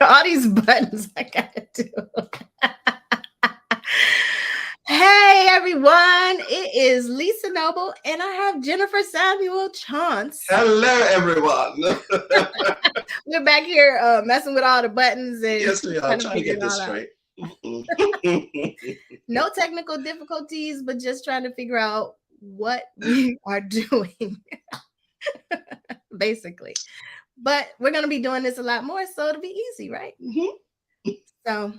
All these buttons I gotta do. Hey everyone, it is Lisa Noble and I have Jennifer Samuel Chance. Hello, everyone. We're back here messing with all the buttons and Yes, we are trying to trying to figure get it this all out. straight. No technical difficulties, but just trying to figure out what we are doing, basically. But we're going to be doing this a lot more, so it'll be easy, right? So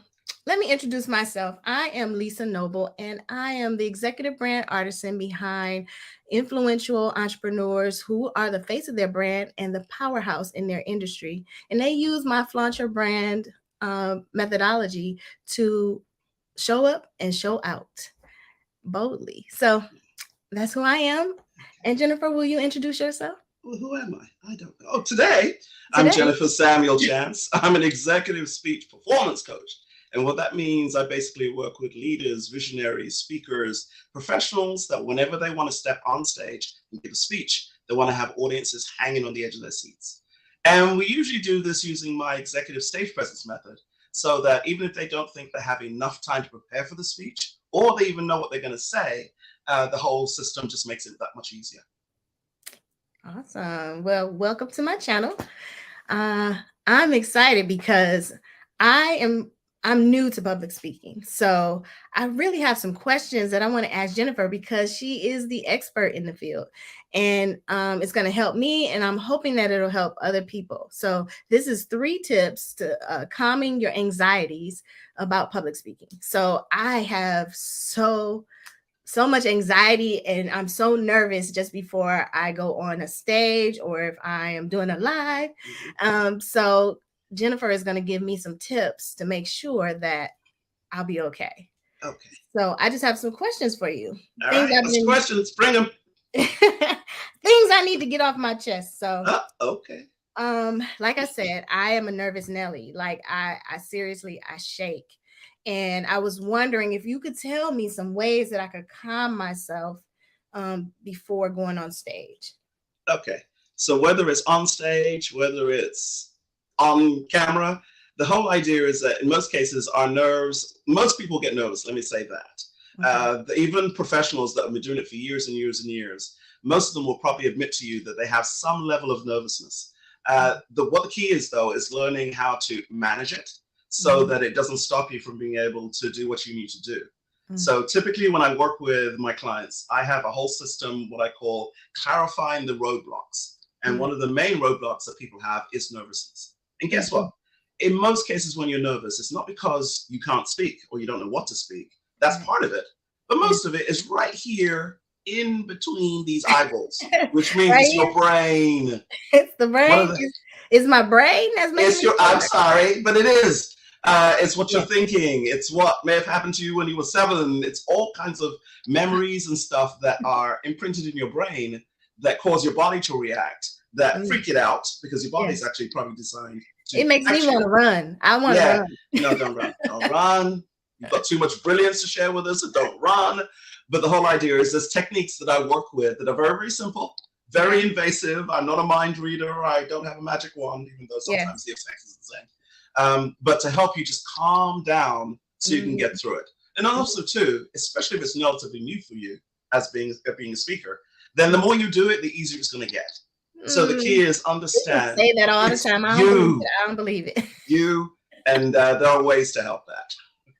let me introduce myself. I am Lisa Noble, and I am the executive brand artisan behind influential entrepreneurs who are the face of their brand and the powerhouse in their industry. And they use my Flaunt Your Brand methodology to show up and show out boldly. So that's who I am. And Jennifer, will you introduce yourself? Well, who am I? I don't know. Oh, today, I'm Today. Jennifer Samuel Chance. I'm an executive speech performance coach. And what that means, I basically work with leaders, visionaries, speakers, professionals that whenever they want to step on stage and give a speech, they want to have audiences hanging on the edge of their seats. And we usually do this using my executive stage presence method, so that even if they don't think they have enough time to prepare for the speech, or they even know what they're going to say, the whole system just makes it that much easier. Awesome. Well, welcome to my channel. I'm excited because I am I'm new to public speaking. So I really have some questions that I want to ask Jennifer because she is the expert in the field. And it's going to help me, and I'm hoping that it'll help other people. So this is 3 tips to calming your anxieties about public speaking. So I have so much anxiety and I'm so nervous just before I go on a stage or if I am doing a live. So Jennifer is going to give me some tips to make sure that I'll be okay. Okay. So I just have some questions for you. All right. Let's questions. Bring them. Things I need to get off my chest. So okay. Like I said, I am a nervous Nelly. Like I seriously, I shake. And I was wondering if you could tell me some ways that I could calm myself before going on stage. Okay. So whether it's on stage, whether it's on camera, the whole idea is that in most cases, our nerves, most people get nervous, let me say that. Okay. Even professionals that have been doing it for years and years and years, most of them will probably admit to you that they have some level of nervousness. What the key is, though, is learning how to manage it so that it doesn't stop you from being able to do what you need to do. So typically when I work with my clients, I have a whole system, what I call clarifying the roadblocks. And one of the main roadblocks that people have is nervousness. And guess what? In most cases when you're nervous, it's not because you can't speak or you don't know what to speak. That's part of it. But most of it is right here in between these eyeballs, which means it's your brain. It's the brain. It's my brain that's making I'm sorry, but it is. It's what you're thinking. It's what may have happened to you when you were 7. It's all kinds of memories and stuff that are imprinted in your brain that cause your body to react, that freak it out, because your body's actually probably designed to. It makes me want to run. I want to run. No, don't run. Don't run. You've got too much brilliance to share with us, so don't run. But the whole idea is there's techniques that I work with that are very, very simple, very invasive. I'm not a mind reader. I don't have a magic wand, even though sometimes the effect is the same. But to help you just calm down so you can get through it. And also, too, especially if it's relatively new for you as being a speaker, then the more you do it, the easier it's going to get. So the key is understand. You say that all the time. I don't believe it. And there are ways to help that.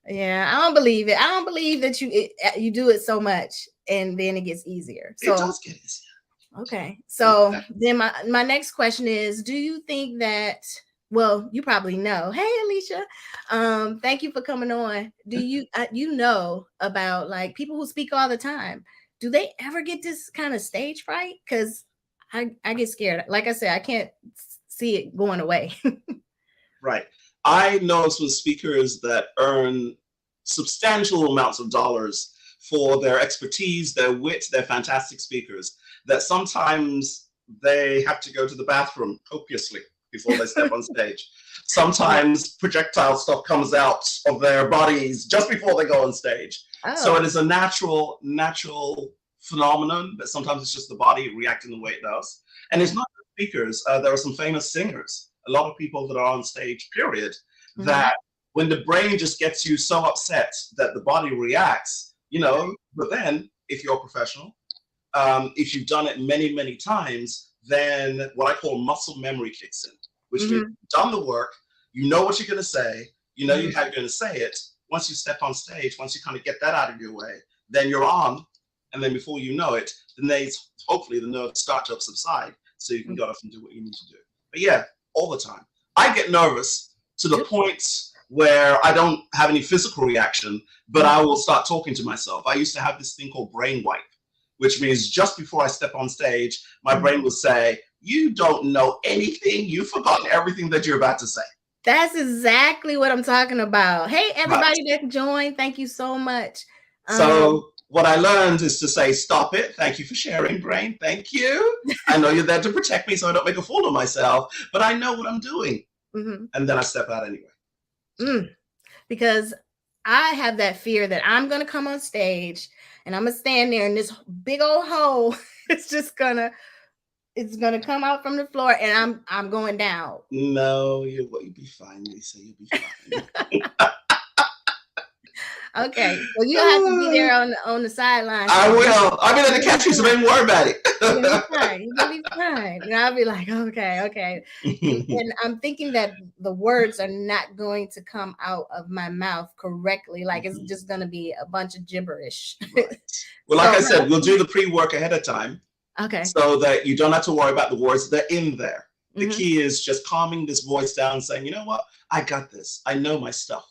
Yeah, I don't believe it. I don't believe that you do it so much and then it gets easier. So it does get easier. Okay. So then my next question is, do you think that, well, you probably know. Hey, Alicia. Thank you for coming on. Do you know about like people who speak all the time? Do they ever get this kind of stage fright? Because I get scared. Like I said, I can't see it going away. Right. I know some speakers that earn substantial amounts of dollars for their expertise, their wit, they're fantastic speakers, that sometimes they have to go to the bathroom copiously before they step on stage. Sometimes projectile stuff comes out of their bodies just before they go on stage. So it is a natural phenomenon, but sometimes it's just the body reacting the way it does. And it's not just speakers. There are some famous singers a lot of people that are on stage, period, that when the brain just gets you so upset that the body reacts, but then if you're a professional, if you've done it many, many times, then what I call muscle memory kicks in, which means you've done the work, you know what you're going to say, you know how you're going to say it. Once you step on stage, once you kind of get that out of your way, then you're on. And then before you know it, hopefully the nerves start to subside so you can go off and do what you need to do. But yeah, all the time. I get nervous to the point where I don't have any physical reaction, but I will start talking to myself. I used to have this thing called brain wipe, which means just before I step on stage, my brain will say, you don't know anything. You've forgotten everything that you're about to say. That's exactly what I'm talking about. Hey, everybody that joined, thank you so much. So what I learned is to say, stop it. Thank you for sharing, brain. Thank you. I know you're there to protect me so I don't make a fool of myself, but I know what I'm doing. And then I step out anyway. Because I have that fear that I'm going to come on stage and I'm going to stand there and this big old hole is just it's gonna come out from the floor and I'm going down. No, you'll be fine, Lisa. You'll be fine. Okay, well you have to be there on the sideline. I will. I'll be there to catch you, so don't worry about it. You'll be fine. And I'll be like, okay. And I'm thinking that the words are not going to come out of my mouth correctly. Like it's just gonna be a bunch of gibberish. Right. Well, like I said, we'll do the pre-work ahead of time. Okay. So that you don't have to worry about the words. They're in there. The key is just calming this voice down, saying, you know what? I got this. I know my stuff.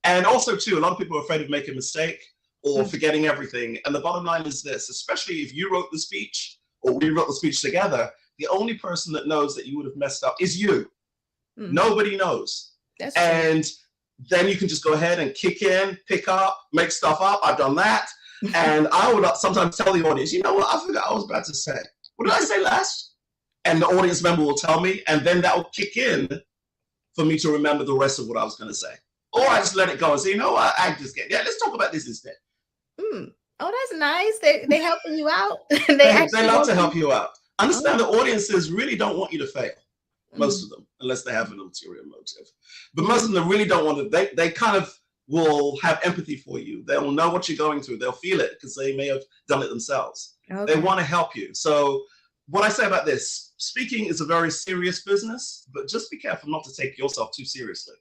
And also, too, a lot of people are afraid of making a mistake or forgetting everything. And the bottom line is this, especially if you wrote the speech or we wrote the speech together, the only person that knows that you would have messed up is you. Nobody knows. That's and then you can just go ahead and kick in, pick up, make stuff up. I've done that. And I would sometimes tell the audience, you know what, I forgot I was about to say. What did I say last? And the audience member will tell me, and then that will kick in for me to remember the rest of what I was going to say. Or I just let it go and say, you know what, let's talk about this instead. Oh, that's nice. They helping you out. They love to help you out. Understand the audiences really don't want you to fail. Most of them, unless they have an ulterior motive. But most of them really don't want to, they kind of will have empathy for you. They'll know what you're going through. They'll feel it because they may have done it themselves. They want to help you. So what I say about this, speaking is a very serious business, but just be careful not to take yourself too seriously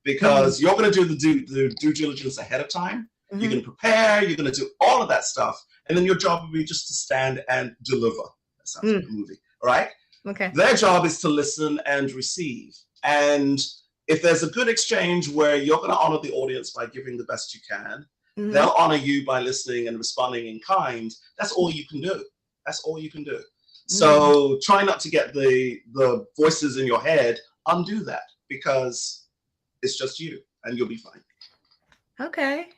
because you're going to do the due diligence ahead of time. You're going to prepare. You're going to do all of that stuff. And then your job will be just to stand and deliver. That sounds like a movie. All right? Okay. Their job is to listen and receive. And if there's a good exchange where you're going to honor the audience by giving the best you can, they'll honor you by listening and responding in kind. That's all you can do. That's all you can do. So try not to get the voices in your head. Undo that because it's just you and you'll be fine. Okay.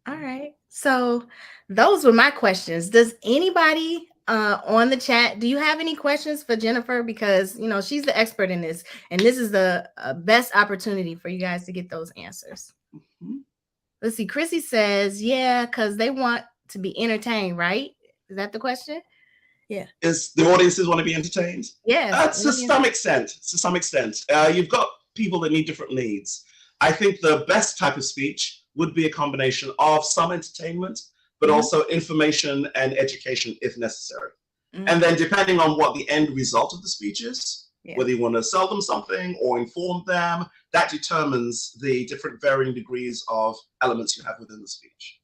All right. So those were my questions. Does anybody on the chat, do you have any questions for Jennifer? Because, she's the expert in this, and this is the best opportunity for you guys to get those answers. Let's see. Chrissy says, yeah, because they want to be entertained, right? Is that the question? Yeah. Is the audiences want to be entertained? Yeah. To some extent. To some extent. You've got people that need different needs. I think the best type of speech would be a combination of some entertainment, but also information and education if necessary. And then depending on what the end result of the speech is, whether you want to sell them something or inform them, that determines the different varying degrees of elements you have within the speech.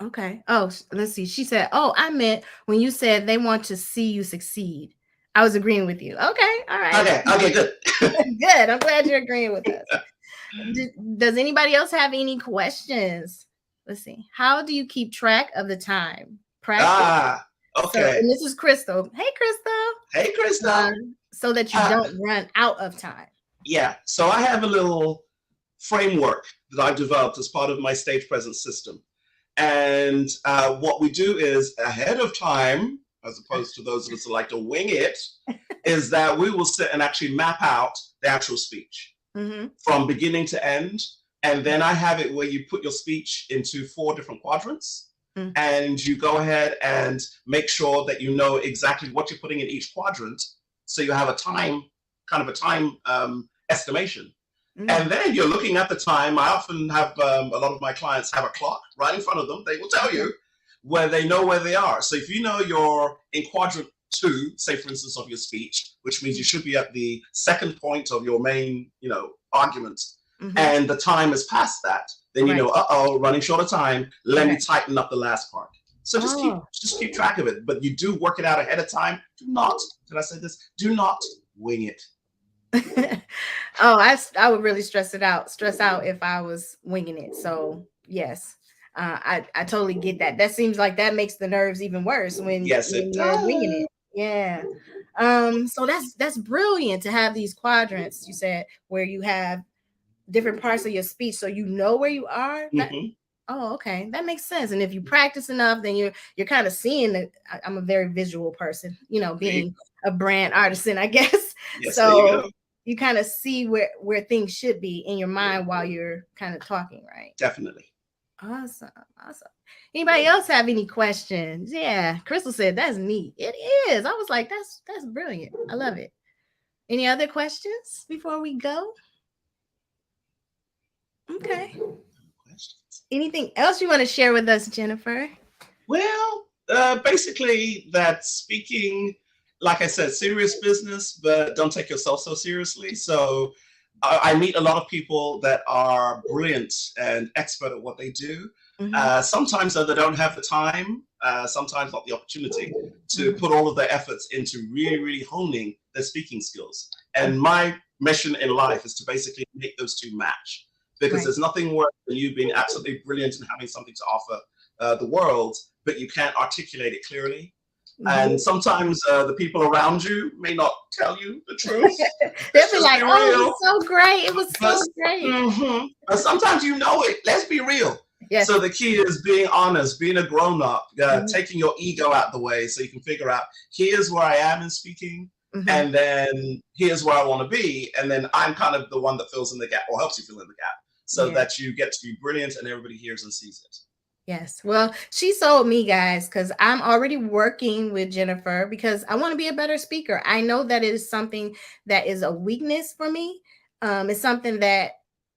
Okay. Oh, let's see. She said, I meant when you said they want to see you succeed. I was agreeing with you. Okay. All right. Okay, good. Good. I'm glad you're agreeing with us. Does anybody else have any questions? Let's see. How do you keep track of the time? Practice. Okay. So, and this is Crystal. Hey, Crystal. Hey, Crystal. So that you don't run out of time. Yeah. So I have a little framework that I've developed as part of my stage presence system. And what we do is ahead of time, as opposed to those of us who like to wing it, is that we will sit and actually map out the actual speech from beginning to end. And then I have it where you put your speech into 4 different quadrants. And you go ahead and make sure that you know exactly what you're putting in each quadrant. So you have a time kind of a time estimation. Mm. And then you're looking at the time. I often have a lot of my clients have a clock right in front of them. They will tell you where they know where they are. So if you know you're in quadrant 2, say for instance, of your speech, which means you should be at the second point of your main, argument, and the time has passed that, then you know, running short of time. Let me tighten up the last part. So just keep track of it. But you do work it out ahead of time. Do not, did I say this? Do not wing it. Oh, I would really stress out if I was winging it. So yes, I totally get that. That seems like that makes the nerves even worse when Yes, it you're winging does. it. Yeah. So that's brilliant to have these quadrants. You said where you have different parts of your speech, so you know where you are. Oh, okay, that makes sense. And if you practice enough, then you're kind of seeing it. I'm a very visual person, being a brand artisan, I guess. Yes, So there you go. you kind of see where things should be in your mind while you're kind of talking, right? Definitely. Awesome. Anybody else have any questions? Yeah, Crystal said that's neat. It is. I was like, that's brilliant. I love it. Any other questions before we go? Okay. Anything else you want to share with us, Jennifer? Well, basically that speaking, like I said, serious business, but don't take yourself so seriously. So I meet a lot of people that are brilliant and expert at what they do. Sometimes though, they don't have the time, sometimes not the opportunity to put all of their efforts into really, really honing their speaking skills. And my mission in life is to basically make those two match, because there's nothing worse than you being absolutely brilliant and having something to offer the world, but you can't articulate it clearly. And sometimes the people around you may not tell you the truth. They'll be like, "Oh, it was so great! It was so great." But sometimes you know it. Let's be real. Yes. So the key is being honest, being a grown-up, taking your ego out the way, so you can figure out, here's where I am in speaking, and then here's where I want to be, and then I'm kind of the one that fills in the gap, or helps you fill in the gap, so that you get to be brilliant and everybody hears and sees it. Yes. Well, she sold me, guys, because I'm already working with Jennifer because I want to be a better speaker. I know that it is something that is a weakness for me. It's something that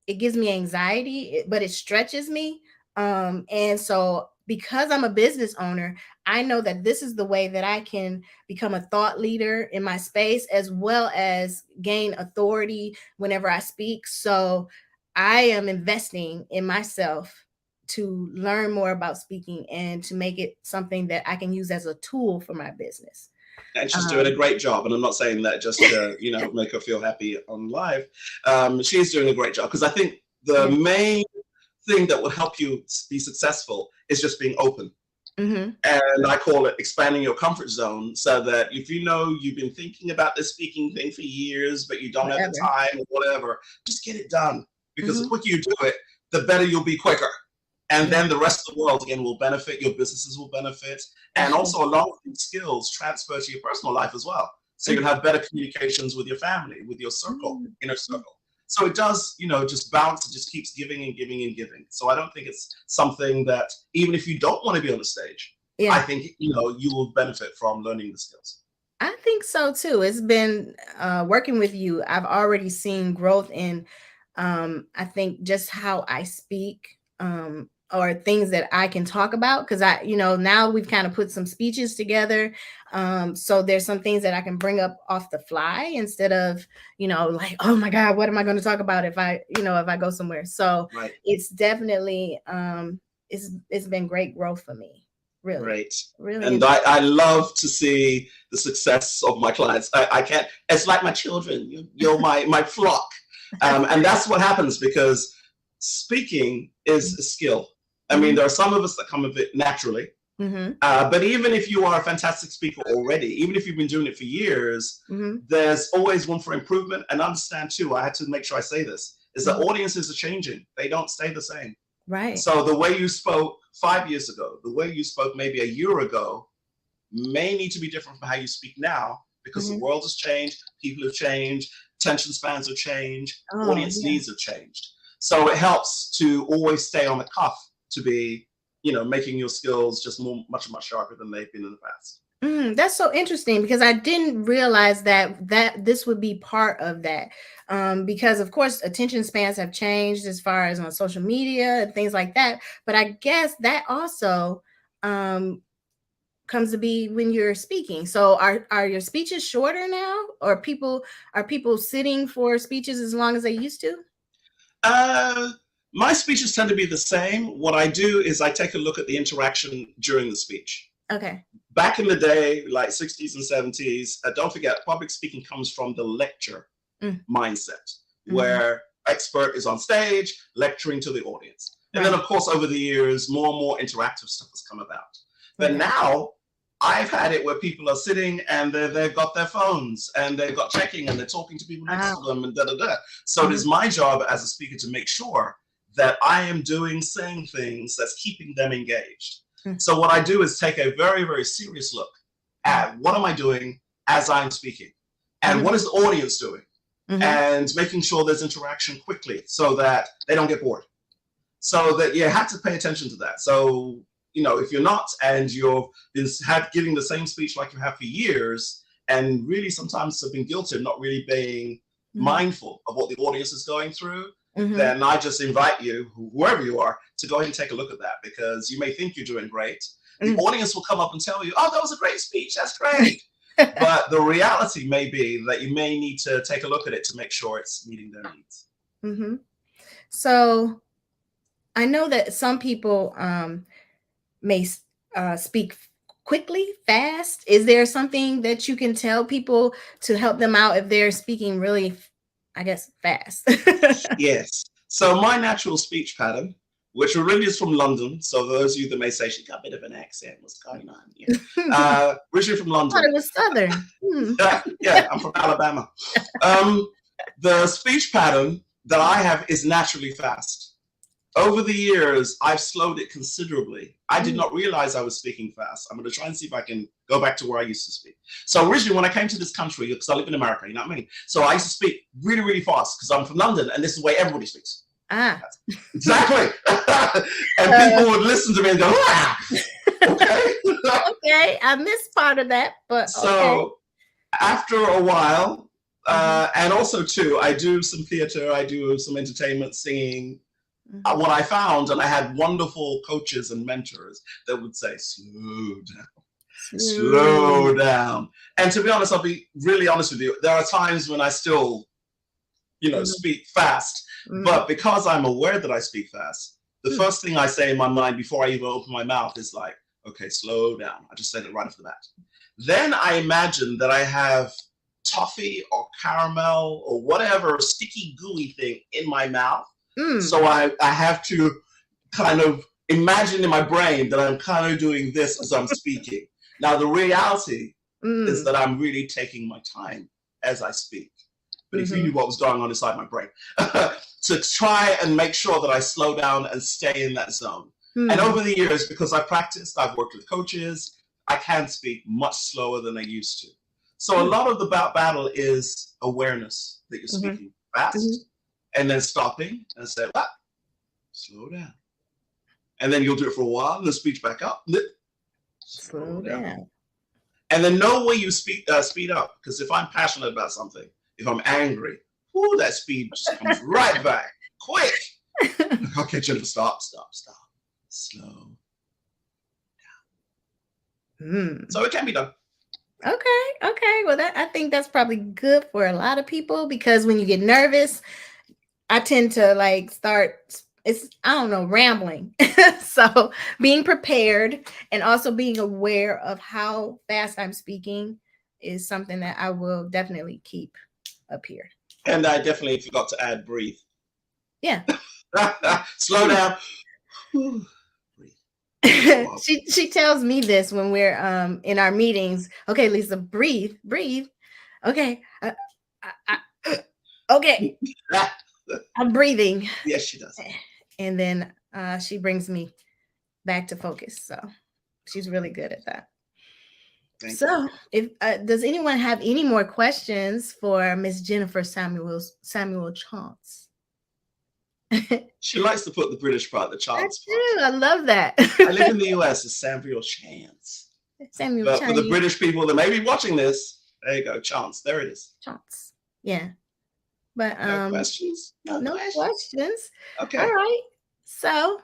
it gives me anxiety, but it stretches me. And so because I'm a business owner, I know that this is the way that I can become a thought leader in my space, as well as gain authority whenever I speak. So I am investing in myself to learn more about speaking and to make it something that I can use as a tool for my business. And she's doing a great job. And I'm not saying that just to, make her feel happy on live. She's doing a great job, because I think the main thing that will help you be successful is just being open. And I call it expanding your comfort zone, so that if you've been thinking about this speaking thing for years, but you don't have the time or whatever, just get it done. Because the quicker you do it, the better you'll be quicker. And then the rest of the world, again, will benefit. Your businesses will benefit. And also a lot of these skills transfer to your personal life as well. So you can have better communications with your family, with your circle, inner circle. So it does, just bounce. It just keeps giving and giving and giving. So I don't think it's something that, even if you don't want to be on the stage, I think, you will benefit from learning the skills. I think so too. It's been working with you. I've already seen growth in, I think, just how I speak, or things that I can talk about, because now we've kind of put some speeches together. So there's some things that I can bring up off the fly, instead of, like, oh my God, what am I going to talk about if I go somewhere? So it's definitely, it's been great growth for me. Really. Great. Really. And I love to see the success of my clients. I can't, it's like my children, you're my flock. And that's what happens, because speaking is a skill. I mean, there are some of us that come of it naturally. But even if you are a fantastic speaker already, even if you've been doing it for years, there's always room for improvement. And understand too, I had to make sure I say this, is that audiences are changing. They don't stay the same. Right. So the way you spoke 5 years ago, the way you spoke maybe a year ago, may need to be different from how you speak now, because the world has changed, people have changed, attention spans have changed, audience needs have changed. So it helps to always stay on the cuff, to be, making your skills just much sharper than they've been in the past. That's so interesting because I didn't realize that this would be part of that. Because of course attention spans have changed as far as on social media and things like that. But I guess that also um, comes to be when you're speaking. So are your speeches shorter now, or are people sitting for speeches as long as they used to? Uh, my speeches tend to be the same. What I do is I take a look at the interaction during the speech. Okay. Back in the day, like 60s and 70s, don't forget, public speaking comes from the lecture Mm, mindset, mhm. where expert is on stage lecturing to the audience. And then, Right. of course, over the years, more and more interactive stuff has come about. But Okay. now I've had it where people are sitting and they've got their phones and they've got checking and they're talking to people next to Wow. them and da da da. So it is Mhm. my job as a speaker to make sure that I am saying things that's keeping them engaged. Mm, So what I do is take a very, very serious look mm, at what am I doing as I'm speaking and mhm, what is the audience doing, mhm, and making sure there's interaction quickly so that they don't get bored. So that you have to pay attention to that. So, if you're not and you've been giving the same speech like you have for years, and really sometimes have been guilty of not really being mhm, mindful of what the audience is going through, mhm, then I just invite you, whoever you are, to go ahead and take a look at that, because you may think you're doing great. The mm. audience will come up and tell you, oh, that was a great speech. That's great. But the reality may be that you may need to take a look at it to make sure it's meeting their needs. Mhm. So I know that some people may speak quickly, fast. Is there something that you can tell people to help them out if they're speaking really, I guess, fast? Yes. So my natural speech pattern, which originally is from London, so those of you that may say she got a bit of an accent, what's going on here? I Originally from thought London. it was Southern. Hmm. Yeah, I'm from Alabama. Um, the speech pattern that I have is naturally fast. Over the years, I've slowed it considerably. I did Mm, not realize I was speaking fast. I'm going to try and see if I can go back to where I used to speak. So originally, when I came to this country, because I live in America, you know what I mean? So I used to speak really, really fast because I'm from London, and this is the way everybody speaks. ah. That's exactly. And Uh, people would listen to me and go, ah, okay. okay, I missed part of that, but okay. So after a while, Mhm, and also too, I do some theater, I do some entertainment, singing. mhm. What I found, and I had wonderful coaches and mentors that would say, slow Smooth. down. And to be honest, I'll be really honest with you. There are times when I still, Mhm, speak fast, mhm, but because I'm aware that I speak fast, the mm, first thing I say in my mind before I even open my mouth is like, okay, slow down. I just said it right off the bat. Then I imagine that I have toffee or caramel or whatever sticky gooey thing in my mouth. mm, So I have to kind of imagine in my brain that I'm kind of doing this as I'm speaking. Now, the reality is mm, that I'm really taking my time as I speak. But if you mhm, knew what was going on inside my brain, to try and make sure that I slow down and stay in that zone. And hmm, over the years, because I practiced, I've worked with coaches, I can speak much slower than I used to. So a mm, lot of the battle is awareness that you're mhm, speaking mhm. fast, and then stopping and say, ah, slow down. And then you'll do it for a while, and then speech back up, slow Slow down. down. And then know where you speed up. Because if I'm passionate about something, if I'm angry, whoo, that speed just comes right back, quick. Okay, Jennifer, stop, stop, stop, slow. Mm. So it can be done. Okay, okay. Well, that I think that's probably good for a lot of people because when you get nervous, I tend to like start it's I don't know, rambling. So, being prepared and also being aware of how fast I'm speaking is something that I will definitely keep up here. And I definitely forgot to add breathe. Yeah. Slow down. Whew, breathe. So, She tells me this when we're in our meetings. Okay, Lisa, breathe, breathe. Okay. Okay, I'm breathing. yes, she does. And then she brings me back to focus. So she's really good at that. Thank you. So, if does anyone have any more questions for Miss Jennifer Samuel Chance? I She likes to put the British part, the chance part. do. I love that. I live in the US, it's Samuel Chance. Samuel But for the Chinese British people that may be watching this, there you go, chance. There it is. chance. Yeah. But No questions? No no questions? questions. All Okay. right. So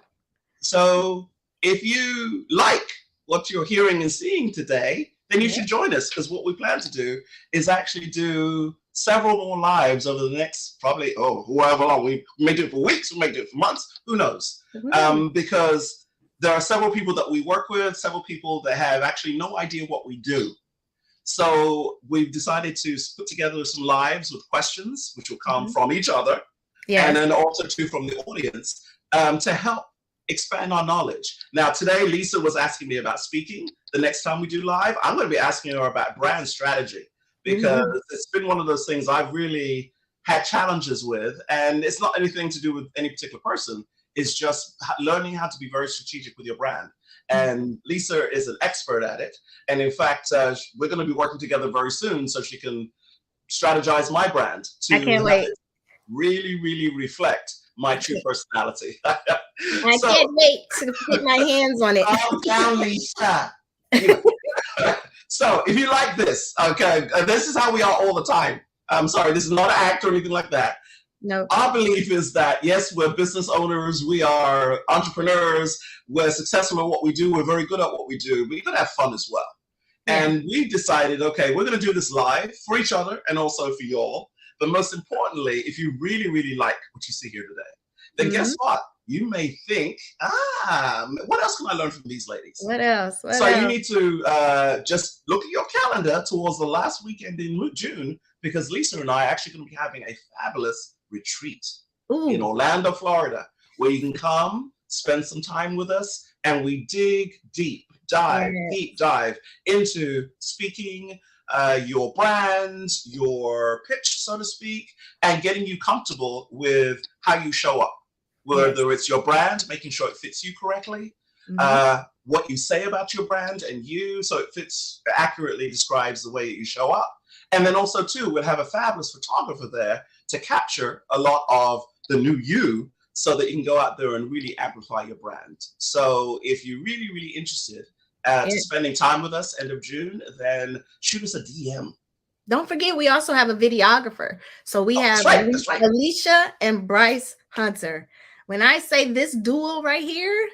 So if you like what you're hearing and seeing today, then you yeah. should join us, because what we plan to do is actually do several more lives over the next probably, however long. We may do it for weeks, we may do it for months, who knows? Who knows? Because there are several people that we work with, several people that have actually no idea what we do. So we've decided to put together some lives with questions, which will come from each other, and Yes. then also too from the audience, to help expand our knowledge. Now, today, Lisa was asking me about speaking. The next time we do live, I'm going to be asking her about brand strategy, because it's been one of those things I've really had challenges with. And it's not anything to do with any particular person. It's just learning how to be very strategic with your brand. And Lisa is an expert at it. And in fact, we're going to be working together very soon so she can strategize my brand to I can't wait. really, really reflect my true personality. I can't wait to put my hands on it. Calm down, Lisa. Anyway, so if you like this, okay, this is how we are all the time. I'm sorry, this is not an act or anything like that. No. Our belief is that, yes, we're business owners, we are entrepreneurs, we're successful at what we do, we're very good at what we do, but you gotta have fun as well. Yeah. And we decided, okay, we're gonna do this live for each other and also for you all. But most importantly, if you really, really like what you see here today, then guess what? You may think, what else can I learn from these ladies? What else? You need to just look at your calendar towards the last weekend in June, because Lisa and I are actually going to be having a fabulous retreat in Orlando, Florida, where you can come, spend some time with us, and we dig deep dive into speaking, your brand, your pitch, so to speak, and getting you comfortable with how you show up. Whether it's your brand, making sure it fits you correctly, what you say about your brand and you, so it fits, accurately describes the way that you show up. And then also too, we'll have a fabulous photographer there to capture a lot of the new you, so that you can go out there and really amplify your brand. So if you're really, really interested at spending time with us end of June, then shoot us a DM. Don't forget, we also have a videographer. So we have that's right. Alicia and Bryce Hunter. When I say this duo right here,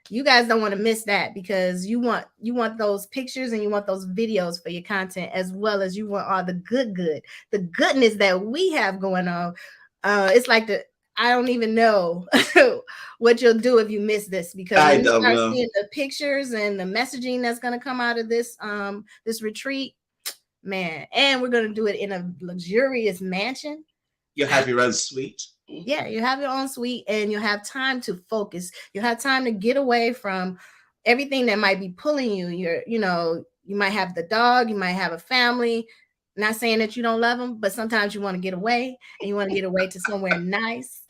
you guys don't want to miss that, because you want those pictures and you want those videos for your content, as well as you want all the the goodness that we have going on. It's like I don't even know what you'll do if you miss this, because when you start seeing the pictures and the messaging that's going to come out of this this retreat, man, and we're going to do it in a luxurious mansion. You'll have your own suite. Yeah, you have your own suite, and you'll have time to focus. You'll have time to get away from everything that might be pulling you. You might have the dog, you might have a family. Not saying that you don't love them, but sometimes you want to get away, and you want to get away to somewhere nice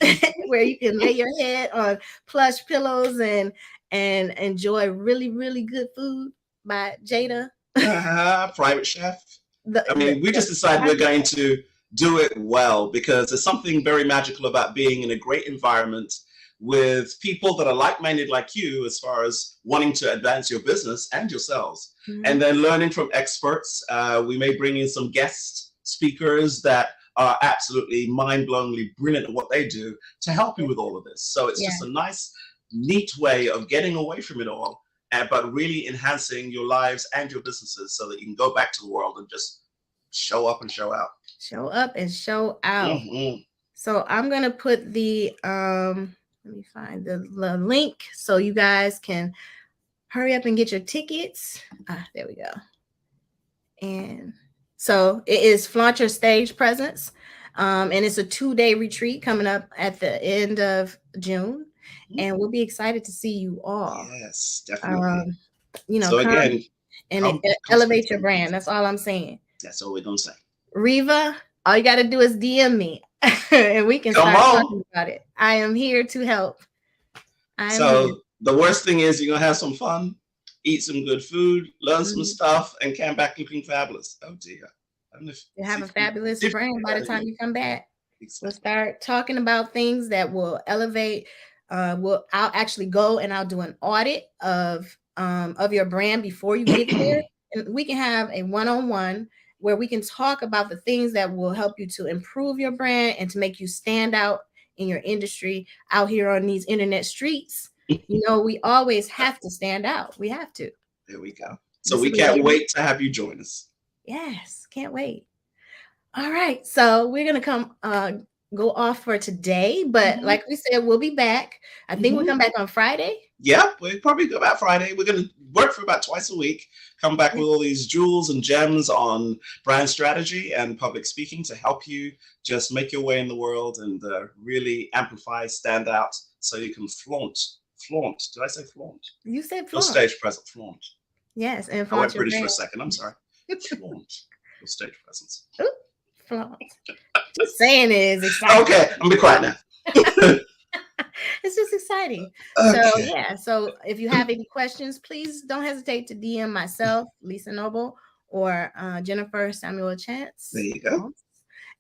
where you can lay your head on plush pillows and enjoy really, really good food by Jada. Private chef. We just decided we're going to do it well, because there's something very magical about being in a great environment with people that are like-minded like you, as far as wanting to advance your business and yourselves, and then learning from experts. We may bring in some guest speakers that are absolutely mind-blowingly brilliant at what they do to help you with all of this. So it's just a nice, neat way of getting away from it all, but really enhancing your lives and your businesses, so that you can go back to the world and just show up and show out. Show up and show out. So I'm going to put the, let me find the link so you guys can hurry up and get your tickets. There we go. And so it is Flaunt Your Stage Presence. And it's a 2-day retreat coming up at the end of June. And we'll be excited to see you all. Yes, definitely. So again, and elevate your brand. That's all I'm saying. That's all we're going to say. Riva, all you got to do is DM me and we can start talking about it. I am here to help. The worst thing is, you're going to have some fun, eat some good food, learn some stuff, and come back looking fabulous. Oh, dear. You have a fabulous brand by the time you come back. Exactly. We'll start talking about things that will elevate. I'll actually go and I'll do an audit of of your brand before you get there. And we can have a one-on-one where we can talk about the things that will help you to improve your brand and to make you stand out in your industry out here on these internet streets. We always have to stand out. We have to. There we go. So we can't wait to have you join us. Yes, can't wait. All right. So we're going to go off for today. But like we said, we'll be back. I think we'll come back on Friday. Yeah, we'll probably go back Friday. We're going to work for about twice a week. Come back with all these jewels and gems on brand strategy and public speaking to help you just make your way in the world and really amplify, stand out so you can flaunt. Did I say flaunt? You said flaunt. Your stage presence, flaunt. Yes. And I went British for a second. I'm sorry. Flaunt. Your stage presence. Ooh, flaunt. Just saying it is exciting. Okay, I'm going to be quiet now. It's just exciting. Okay. So if you have any questions, please don't hesitate to DM myself, Lisa Noble, or Jennifer Samuel Chance. There you go.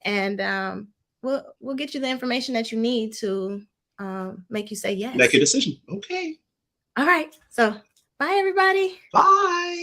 And we'll get you the information that you need to make you say yes. Make a decision. Okay. All right. So bye, everybody. Bye.